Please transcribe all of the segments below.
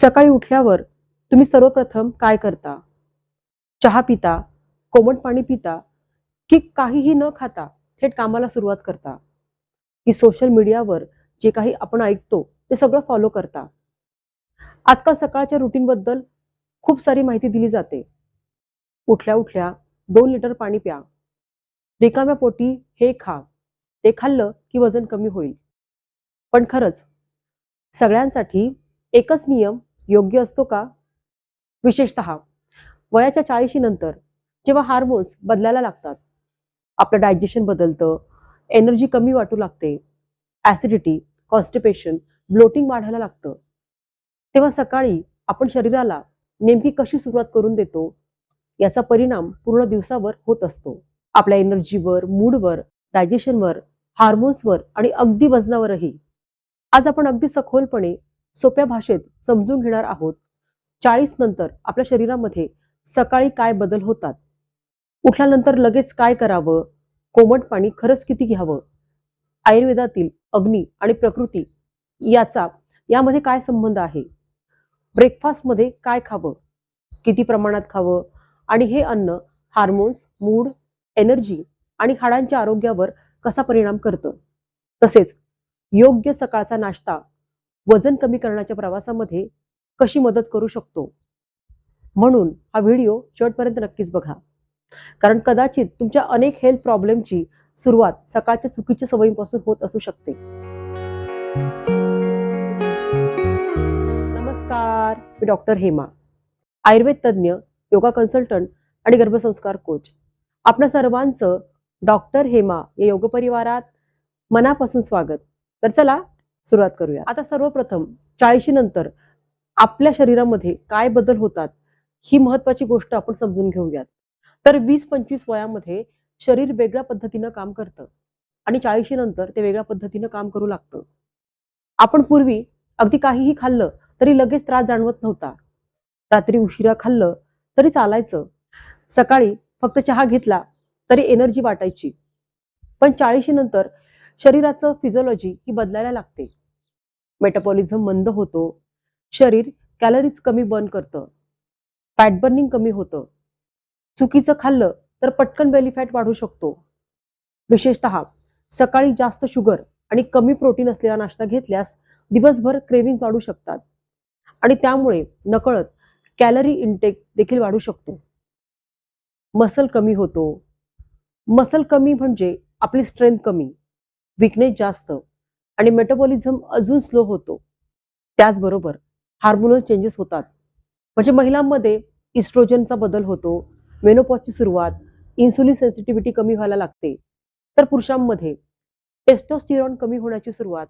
सकाळी उठल्यावर तुम्ही सर्वप्रथम काय करता? चहा पिता, कोमट पाणी पिता, की काहीही न खाता थेट कामाला सुरुवात करता? की सोशल मीडियावर जे काही आपण ऐकतो ते सगळं फॉलो करता? आजकाल सकाळच्या रुटीनबद्दल खूप सारी माहिती दिली जाते. उठल्या-उठल्या 2 लिटर पाणी प्या. रिकाम्या पोटी हे खा. ते खाल्लं की वजन कमी होईल. पण खरंच सगळ्यांसाठी एकच नियम योग्य असतो का? विशेषतः वयाच्या 40शी नंतर जेव्हा हार्मोन्स बदलायला लागतात, आपलं डायजेशन बदलतं, एनर्जी कमी वाटू लागते, ॲसिडिटी, कॉन्स्टिपेशन, ब्लोटिंग वाढायला लागतं. तेव्हा सकाळी आपण शरीराला नेमकी कशी सुरुवात करून देतो, याचा परिणाम पूर्ण दिवसावर होत असतो. आपल्या एनर्जीवर, मूडवर, डायजेशनवर, हार्मोन्सवर आणि अगदी वजनावरही. आज आपण अगदी सखोलपणे सोप्या भाषेत समजून घेणार आहोत. 40 नंतर आपल्या शरीरामध्ये सकाळी काय बदल होतात? उठल्यानंतर लगेच काय करावं? कोमट पाणी खरंच किती घ्यावं? आयुर्वेदातील अग्नी आणि प्रकृती याचा यामध्ये काय संबंध आहे? ब्रेकफास्टमध्ये काय खावं? किती प्रमाणात खावं? आणि हे अन्न हार्मोन्स, मूड, एनर्जी आणि हाडांच्या आरोग्यावर कसा परिणाम करतं? तसेच योग्य सकाळचा नाश्ता वजन कमी करण्याच्या प्रवासामध्ये कशी मदत करू शकतो? म्हणून हा व्हिडिओ शेवटपर्यंत नक्कीच बघा. कारण कदाचित तुमच्या अनेक हेल्थ प्रॉब्लेमची सुरुवात सकाळच्या चुकीच्या सवयींपासून होत असू शकते. नमस्कार, मी डॉक्टर हेमा, आयुर्वेद तज्ज्ञ, योगा कन्सल्टंट आणि गर्भसंस्कार कोच. आपल्या सर्वांचं डॉक्टर हेमा या योग परिवारात मनापासून स्वागत. तर चला सुरुवात करूया. आता सर्वप्रथम 40शी नंतर आपल्या शरीरामध्ये काय बदल होतात ही महत्वाची गोष्ट आपण समजून घेऊयात. तर 20-25 वयामध्ये शरीर वेगळ्या पद्धतीनं काम करतं आणि 40शी नंतर ते वेगळ्या पद्धतीनं काम करू लागतं. आपण पूर्वी अगदी काहीही खाल्लं तरी लगेच त्रास जाणवत नव्हता. रात्री उशिरा खाल्लं तरी चालायचं. सकाळी फक्त चहा घेतला तरी एनर्जी वाटायची. पण 40शी नंतर शरीराचं फिजिओलॉजी ही बदलायला लागते. मेटाबॉलिझम मंद होतो. शरीर कॅलरीज कमी बर्न करतं. फॅट बर्निंग कमी होतं. चुकीचं खाल्लं तर पटकन बेली फॅट वाढू शकतो. विशेषतः सकाळी जास्त शुगर आणि कमी प्रोटीन असलेला नाश्ता घेतल्यास दिवसभर क्रेव्हिंग वाढू शकतात आणि त्यामुळे नकळत कॅलरी इनटेक देखील वाढू शकतो. मसल कमी होतो. मसल कमी म्हणजे आपली स्ट्रेंथ कमी, वीकनेस जास्त आणि मेटाबॉलिझम अजून स्लो होतो. त्याचबरोबर हार्मोनल चेंजेस होतात. म्हणजे महिलांमध्ये इस्ट्रोजनचा बदल होतो, मेनोपॉजची सुरुवात, इन्सुलिन सेन्सिटिव्हिटी कमी व्हायला लागते. तर पुरुषांमध्ये टेस्टोस्टेरॉन कमी होण्याची सुरुवात,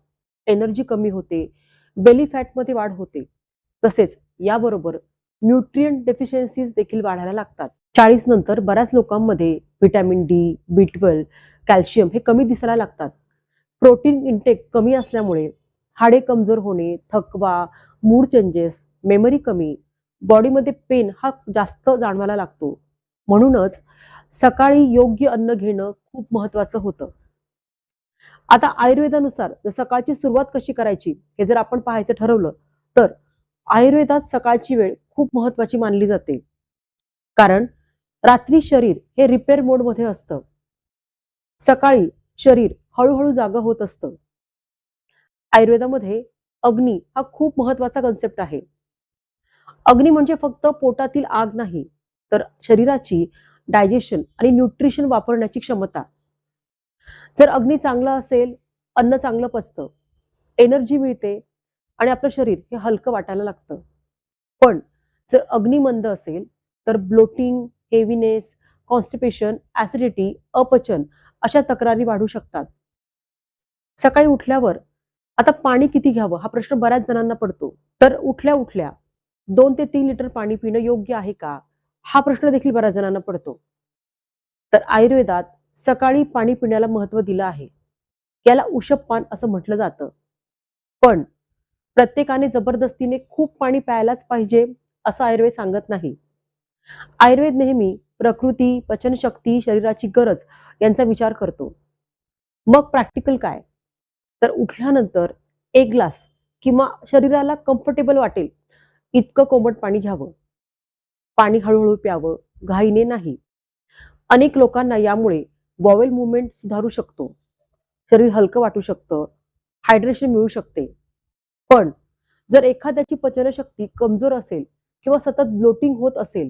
एनर्जी कमी होते, बेली फॅटमध्ये वाढ होते. तसेच याबरोबर न्यूट्रिएंट डेफिशियन्सीज देखील वाढायला लागतात. 40 नंतर बऱ्याच लोकांमध्ये व्हिटॅमिन डी, B12, कॅल्शियम हे कमी दिसायला लागतात. प्रोटीन इंटेक कमी असल्यामुळे हाडे कमजोर होणे, थकवा, मूड चेंजेस, मेमरी कमी, बॉडीमध्ये पेन हा जास्त जाणवायला लागतो. म्हणूनच सकाळी योग्य अन्न घेणं खूप महत्वाचं होतं. आता आयुर्वेदानुसार जर सकाळची सुरुवात कशी करायची हे जर आपण पाहायचं ठरवलं तर आयुर्वेदात सकाळची वेळ खूप महत्वाची मानली जाते. कारण रात्री शरीर हे रिपेअर मोडमध्ये असतं. सकाळी शरीर हळूहळू जागा होत असतं. आयुर्वेदामध्ये अग्नी हा खूप महत्वाचा कन्सेप्ट आहे. अग्नी म्हणजे फक्त पोटातील आग नाही, तर शरीराची डायजेशन आणि न्यूट्रिशन वापरण्याची क्षमता. जर अग्नी चांगला असेल, अन्न चांगलं पचतं, एनर्जी मिळते आणि आपलं शरीर हे हलकं वाटायला लागतं. पण जर अग्नी मंद असेल तर ब्लोटिंग, हेवीनेस, कॉन्स्टिपेशन, ॲसिडिटी, अपचन अशा तक्रारी वाढू शकतात. सकाळी उठल्यावर आता पाणी किती घ्यावं हा प्रश्न बऱ्याच जणांना पडतो. तर उठल्या उठल्या 2 ते 3 लिटर पाणी पिणं योग्य आहे का? हा प्रश्न देखील बऱ्याच जणांना पडतो. तर आयुर्वेदात सकाळी पाणी पिण्याला महत्त्व दिलं आहे. याला उषःपान असं म्हटलं जातं. पण प्रत्येकाने जबरदस्तीने खूप पाणी प्यायलाच पाहिजे असं आयुर्वेद सांगत नाही. आयुर्वेद नेहमी प्रकृती, पचनशक्ती, शरीराची गरज यांचा विचार करतो. मग प्रॅक्टिकल काय? तर उठल्यानंतर 1 ग्लास किंवा शरीराला कम्फर्टेबल वाटेल इतकं कोमट पाणी घ्यावं. पाणी हळूहळू प्यावं, घाईने नाही. अनेक लोकांना यामुळे बॉवेल मुवमेंट सुधारू शकतो. शरीर हलकं वाटू शकतं, हायड्रेशन मिळू शकते. पण जर एखाद्याची पचनशक्ती कमजोर असेल किंवा सतत ब्लोटिंग होत असेल,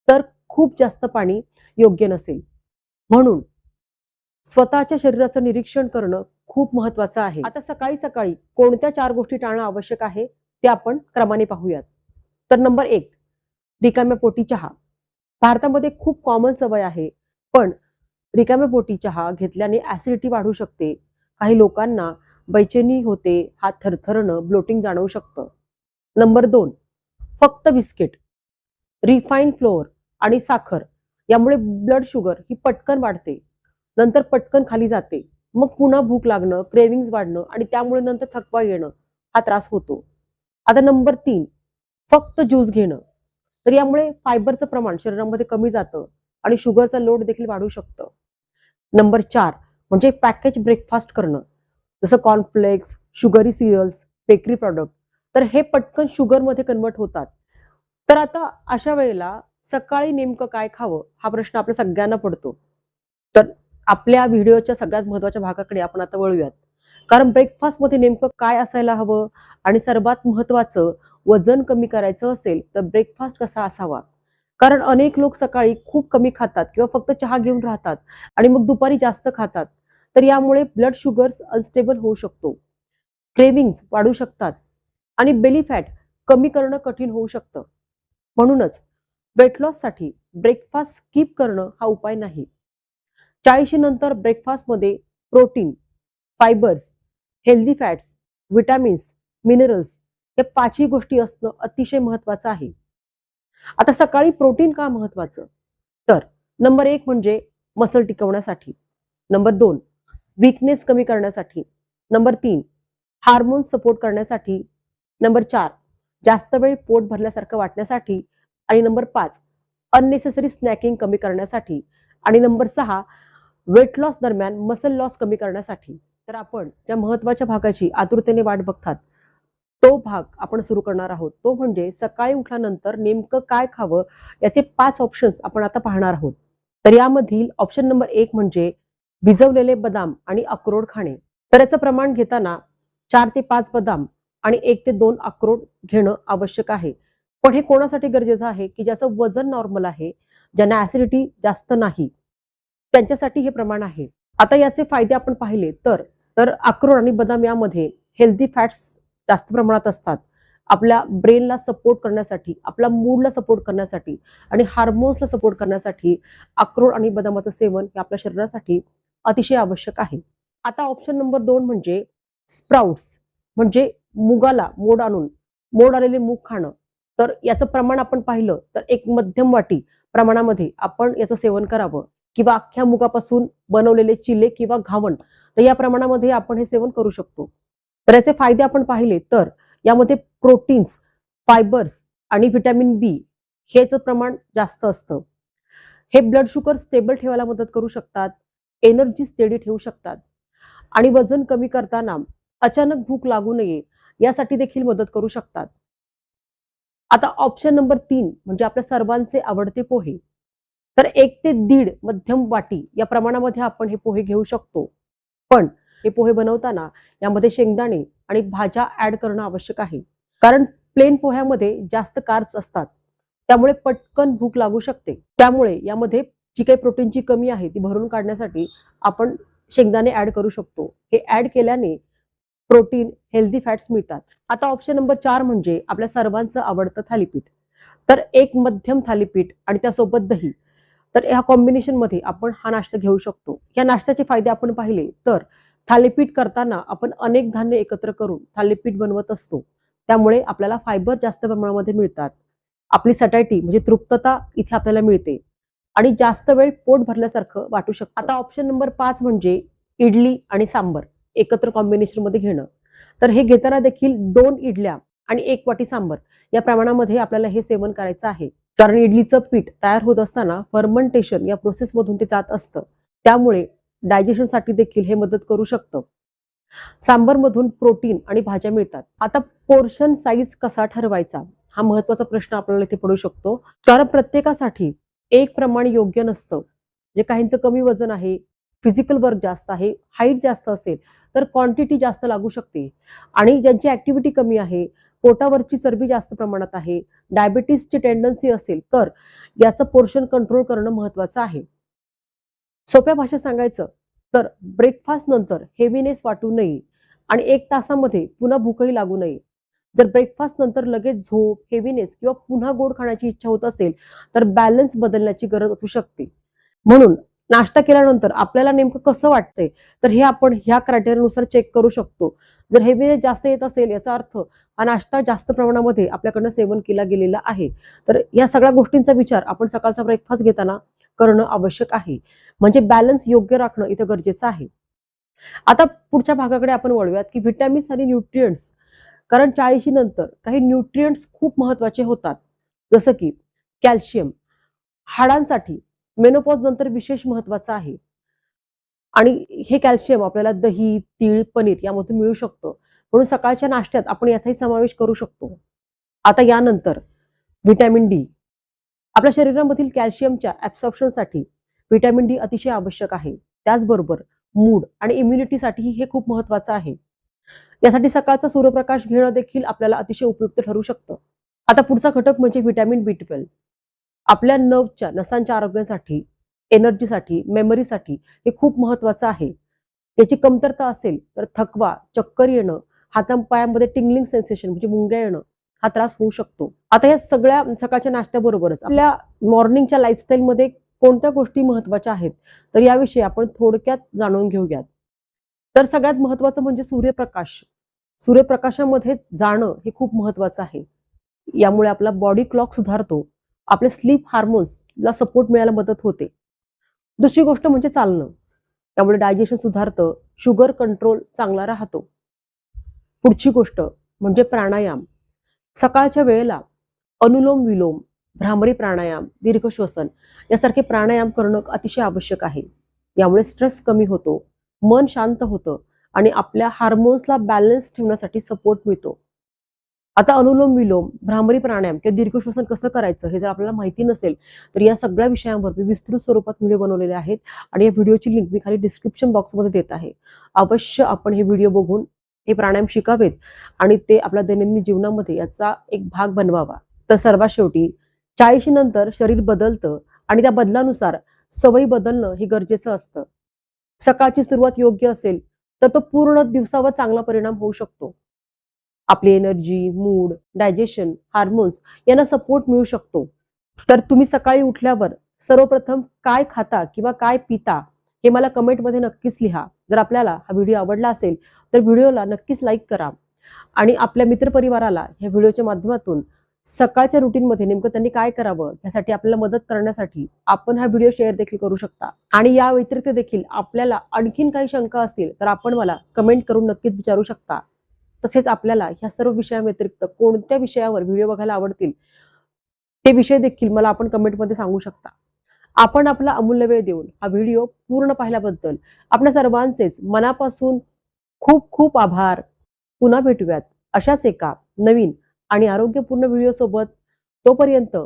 तर खूप जास्त पाणी योग्य नसेल. म्हणून स्वतःच्या शरीराचं निरीक्षण करणं खूप महत्वाचं आहे. आता सकाळी सकाळी कोणत्या 4 गोष्टी टाळणं आवश्यक आहे ते आपण क्रमाने पाहूयात. तर नंबर 1, रिकाम्या पोटी चहा. भारतामध्ये खूप कॉमन सवय आहे, पण रिकाम्या पोटी चहा घेतल्याने ऍसिडिटी वाढू शकते. काही लोकांना बैचेनी होते, हात थरथरणं, ब्लोटिंग जाणवू शकतं. नंबर 2, फक्त बिस्किट, रिफाईन फ्लोअर आणि साखर यामुळे ब्लड शुगर ही पटकन वाढते, नंतर पटकन खाली जाते. मग पुन्हा भूक लागणं, क्रेविंग्स वाढणं आणि त्यामुळे नंतर थकवा येणं हा त्रास होतो. आता नंबर 3, फक्त ज्यूस घेणं. तर यामुळे फायबरचं प्रमाण शरीरामध्ये कमी जातं आणि शुगरचा लोड देखील वाढू शकतं. नंबर 4 म्हणजे पॅकेज ब्रेकफास्ट करणं, जसं cornflakes, sugary serials, bakery product. तर हे पटकन शुगरमध्ये कन्वर्ट होतात. तर आता अशा वेळेला सकाळी नेमकं काय खावं हा प्रश्न आपल्या सगळ्यांना पडतो. तर आपल्या व्हिडिओच्या सगळ्यात महत्त्वाच्या भागाकडे आपण आता वळूयात. कारण ब्रेकफास्टमध्ये नेमकं काय असायला हवं आणि सर्वात महत्त्वाचं, वजन कमी करायचं असेल तर ब्रेकफास्ट कसा असावा? कारण अनेक लोक सकाळी खूप कमी खातात किंवा फक्त चहा घेऊन राहतात आणि मग दुपारी जास्त खातात. तर यामुळे ब्लड शुगर अनस्टेबल होऊ शकतो, क्रेविंग्स वाढू शकतात आणि बेली फॅट कमी करणं कठीण होऊ शकतं. म्हणूनच वेट लॉससाठी ब्रेकफास्ट स्किप करणं हा उपाय नाही. 40 नंतर ब्रेकफास्टमध्ये protein, fibres, healthy fats, vitamins, minerals या 5ही गोष्टी असणं अतिशय महत्वाचं आहे. आता सकाळी प्रोटीन का महत्वाचं? तर नंबर 1 म्हणजे मसल टिकवण्यासाठी, नंबर 2 वीकनेस कमी करण्यासाठी, नंबर 3 हार्मोन सपोर्ट करण्यासाठी, नंबर 4 जास्त वेळ पोट भरल्यासारखं वाटण्यासाठी आणि नंबर 5 अननेसेसरी स्नॅकिंग कमी करण्यासाठी आणि नंबर 6 वेट लॉस दरम्यान मसल लॉस कमी करण्यासाठी. तर आपण ज्या महत्त्वाच्या भागाची आतुरतेने वाट बघतात, तो भाग आपण सुरू करणार आहोत. तो म्हणजे सकाळी उठल्यानंतर नेमकं काय खावं याचे 5 ऑप्शन्स आपण आता पाहणार आहोत. तर यामधील ऑप्शन नंबर 1 म्हणजे भिजवलेले बदाम आणि अक्रोड खाणे. तर याचं प्रमाण घेताना 4 ते 5 बदाम आणि 1 ते 2 अक्रोड घेणं आवश्यक आहे. पण हे कोणासाठी गरजेचं आहे की ज्याचं वजन नॉर्मल आहे, ज्यांना ऍसिडिटी जास्त नाही, त्यांच्यासाठी हे प्रमाण आहे. आता याचे फायदे आपण पाहिले तर तर अक्रोड आणि बदाम यामध्ये हेल्दी फॅट्स जास्त प्रमाणात असतात. आपल्या ब्रेनला सपोर्ट करण्यासाठी, आपल्या मूडला सपोर्ट करण्यासाठी आणि हार्मोन्सला सपोर्ट करण्यासाठी अक्रोड आणि बदामाचं सेवन हे आपल्या शरीरासाठी अतिशय आवश्यक आहे. आता ऑप्शन नंबर 2 म्हणजे स्प्राउट्स, म्हणजे मुगाला मोड आलेले मूग खाणं. तर याचं प्रमाण आपण पाहिलं तर एक मध्यम वाटी प्रमाणामध्ये आपण याचं सेवन करावं किंवा अख्ख्या मुगापासून बनवलेले चिले किंवा घावण, तर या प्रमाणामध्ये आपण हे सेवन करू शकतो. तर याचे फायदे आपण पाहिले तर यामध्ये प्रोटीन्स, फायबर्स आणि व्हिटॅमिन बी हेच प्रमाण जास्त असतं. हे ब्लड शुगर स्टेबल ठेवायला मदत करू शकतात, एनर्जी स्टेडी ठेवू शकतात आणि वजन कमी करताना अचानक भूक लागू नये यासाठी देखील मदत करू शकतात. आता ऑप्शन नंबर 3 म्हणजे आपल्या सर्वांचे आवडते पोहे. तर 1 ते 1.5 मध्यम वाटी या प्रमाणामध्ये आपण हे पोहे घेऊ शकतो. पण हे पोहे बनवताना यामध्ये शेंगदाणे आणि भाज्या ऍड करणं आवश्यक आहे. कारण प्लेन पोह्यामध्ये जास्त कार्ब्स असतात. त्यामुळे पटकन भूक लागू शकते. त्यामुळे यामध्ये जी काही प्रोटीनची कमी आहे ती भरून काढण्यासाठी आपण शेंगदाणे ऍड करू शकतो. हे ऍड केल्याने प्रोटीन, हेल्दी फॅट्स मिळतात. आता ऑप्शन नंबर 4 म्हणजे आपल्या सर्वांचं आवडतं थालीपीठ. तर एक मध्यम थालीपीठ आणि त्यासोबत दही. तर ह्या कॉम्बिनेशनमध्ये आपण हा नाश्ता घेऊ शकतो. या नाश्त्याचे फायदे आपण पाहिले तर थालीपीठ करताना आपण अनेक धान्य एकत्र करून थालीपीठ बनवत असतो. त्यामुळे आपल्याला फायबर जास्त प्रमाणामध्ये मिळतात. आपली सॅटिस्फॅक्शन म्हणजे तृप्तता इथे आपल्याला मिळते आणि जास्त वेळ पोट भरल्यासारखं वाटू शकतं. आता ऑप्शन नंबर 5 म्हणजे इडली आणि सांबर एकत्र कॉम्बिनेशनमध्ये घेणं. तर हे घेताना देखील 2 इडल्या आणि 1 वाटी सांबर या प्रमाणामध्ये आपल्याला हे सेवन करायचं आहे. कारण इडलीचं पीठ तयार होत असताना फर्मेंटेशन या प्रोसेसमधून ते जात असतं. त्यामुळे डायजेशनसाठी देखील हे मदत करू शकतं. सांबरमधून प्रोटीन आणि भाज्या मिळतात. आता पोर्शन साईज कसा ठरवायचा? हा महत्वाचा प्रश्न आपल्याला इथे पडू शकतो. कारण प्रत्येकासाठी एक प्रमाण योग्य नसतं. जे काहींचं कमी वजन आहे, फिजिकल वर्क जास्त आहे, हाईट जास्त असेल तर क्वांटिटी जास्त लागू शकते. आणि ज्यांची ऍक्टिव्हिटी कमी आहे, पोटावरची चरबी जास्त प्रमाणात आहे, डायबिटीसची टेंडन्सी असेल तर याचं पोर्शन कंट्रोल करणं महत्वाचं आहे. सोप्या भाषेत सांगायचं तर ब्रेकफास्ट नंतर हेवीनेस वाटू नये आणि 1 तासामध्ये पुन्हा भूकही लागू नये. जर ब्रेकफास्ट नंतर लगेच झोप, हेवीनेस किंवा पुन्हा गोड खाण्याची इच्छा होत असेल तर बॅलन्स बदलण्याची गरज असू शकते. म्हणून नाश्ता केल्यानंतर आपल्याला नेमकं कसं वाटतंय तर हे आपण ह्या क्रायटेरियानुसार चेक करू शकतो. जर हेवीनेस जास्त येत असेल याचा अर्थ हा नाश्ता जास्त प्रमाणामध्ये आपल्याकडनं सेवन केला गेलेला आहे. तर या सगळ्या गोष्टींचा विचार आपण सकाळचा ब्रेकफास्ट घेताना करणं आवश्यक आहे. म्हणजे बॅलन्स योग्य राखणं इथं गरजेचं आहे. आता पुढच्या भागाकडे आपण वळूयात की व्हिटॅमिन्स आणि न्यूट्रिएंट्स. कारण 40 नंतर काही न्यूट्रिएंट्स खूप महत्वाचे होतात. जसं की कॅल्शियम हाडांसाठी मेनोपॉज नंतर विशेष महत्वाचं आहे. आणि हे कॅल्शियम आपल्याला दही, तीळ, पनीर यामधून मिळू शकतं. म्हणून सकाळच्या नाश्त्यात आपण याचाही समावेश करू शकतो. आता यानंतर व्हिटॅमिन डी. आपल्या शरीरामधील कॅल्शियमच्या ऍब्सॉर्प्शनसाठी व्हिटॅमिन डी अतिशय आवश्यक आहे. त्याचबरोबर मूड आणि इम्युनिटीसाठीही हे खूप महत्वाचं आहे. यासाठी सकाळचा सूर्यप्रकाश घेणं देखील आपल्याला अतिशय उपयुक्त ठरू शकतं. आता पुढचा घटक म्हणजे व्हिटॅमिन B12. आपल्या नसांच्या आरोग्यासाठी, एनर्जीसाठी, मेमरीसाठी हे खूप महत्वाचं आहे. याची कमतरता असेल तर थकवा, चक्कर येणं, हातापायांमध्ये टिंगलिंग सेन्सेशन म्हणजे मुंग्या येणं हा त्रास होऊ शकतो. आता या सगळ्या सकाळच्या नाश्त्याबरोबरच आपल्या मॉर्निंगच्या लाईफस्टाईलमध्ये कोणत्या गोष्टी महत्वाच्या आहेत तर याविषयी आपण थोडक्यात जाणून घेऊयात. तर सगळ्यात महत्वाचं म्हणजे सूर्यप्रकाश. सूर्यप्रकाशामध्ये जाणं हे खूप महत्वाचं आहे. यामुळे आपला बॉडी क्लॉक सुधारतो. आपले स्लीप हार्मोन्सला सपोर्ट मिळायला मदत होते. दुसरी गोष्ट म्हणजे चालणं. त्यामुळे डायजेशन सुधारतं, शुगर कंट्रोल चांगला राहतो. पुढची गोष्ट म्हणजे प्राणायाम. सकाळच्या वेळेला अनुलोम विलोम, भ्रामरी प्राणायाम, दीर्घ श्वसन यासारखे प्राणायाम करणं अतिशय आवश्यक आहे. यामुळे स्ट्रेस कमी होतो, मन शांत होतं आणि आपल्या हार्मोन्सला बॅलन्स ठेवण्यासाठी सपोर्ट मिळतो. आता अनुलोम विलोम, भ्रामरी प्राणायाम किंवा दीर्घ श्वसन कसं करायचं हे जर आपल्याला माहिती नसेल तर या सगळ्या विषयांवर मी विस्तृत स्वरूपात व्हिडिओ बनवलेले आहेत आणि या व्हिडिओची लिंक मी खाली डिस्क्रिप्शन बॉक्समध्ये देत आहे. अवश्य आपण हे व्हिडिओ बघून हे प्राणायाम शिकावेत आणि ते आपल्या दैनंदिन जीवनामध्ये याचा एक भाग बनवावा. तर सर्वात शेवटी 40 नंतर शरीर बदलतं आणि त्या बदलानुसार सवयी बदलणं हे गरजेचं असतं. सकाळची सुरुवात योग्य असेल तर तो पूर्ण दिवसावर चांगला परिणाम होऊ शकतो. आपली एनर्जी, मूड, डायजेशन, हार्मोन्स यांना सपोर्ट मिळू शकतो. तर तुम्ही सकाळी उठल्यावर सर्वप्रथम काय खाता किंवा काय पिता हे मला कमेंटमध्ये नक्कीच लिहा. जर आपल्याला हा व्हिडिओ आवडला असेल तर व्हिडिओला नक्कीच लाईक करा आणि आपल्या मित्रपरिवाराला या व्हिडिओच्या माध्यमातून सकाळच्या रुटीनमध्ये नेमकं त्यांनी काय करावं यासाठी आपल्याला मदत करण्यासाठी आपण हा व्हिडिओ शेअर देखील करू शकता. आणि या व्यतिरिक्त देखील आपल्याला आणखीन काही शंका असतील तर आपण मला कमेंट करून नक्कीच विचारू शकता. तसेच आपल्याला ह्या सर्व विषयांव्यतिरिक्त कोणत्या विषयावर व्हिडिओ बघायला आवडतील ते विषय देखील मला आपण कमेंटमध्ये सांगू शकता. आपण आपला अमूल्य वेळ देऊन हा व्हिडिओ पूर्ण पाहिल्याबद्दल आपल्या सर्वांचेच मनापासून खूप खूप आभार. पुन्हा भेटूयात अशाच एका नवीन आणि आरोग्यपूर्ण व्हिडिओ सोबत. तोपर्यंत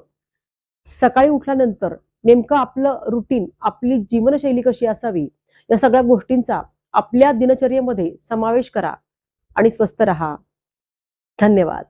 सकाळी उठल्यानंतर नेमकं आपलं रुटीन, आपली जीवनशैली कशी असावी या सगळ्या गोष्टींचा आपल्या दिनचर्येमध्ये समावेश करा आणि स्वस्थ रहा. धन्यवाद.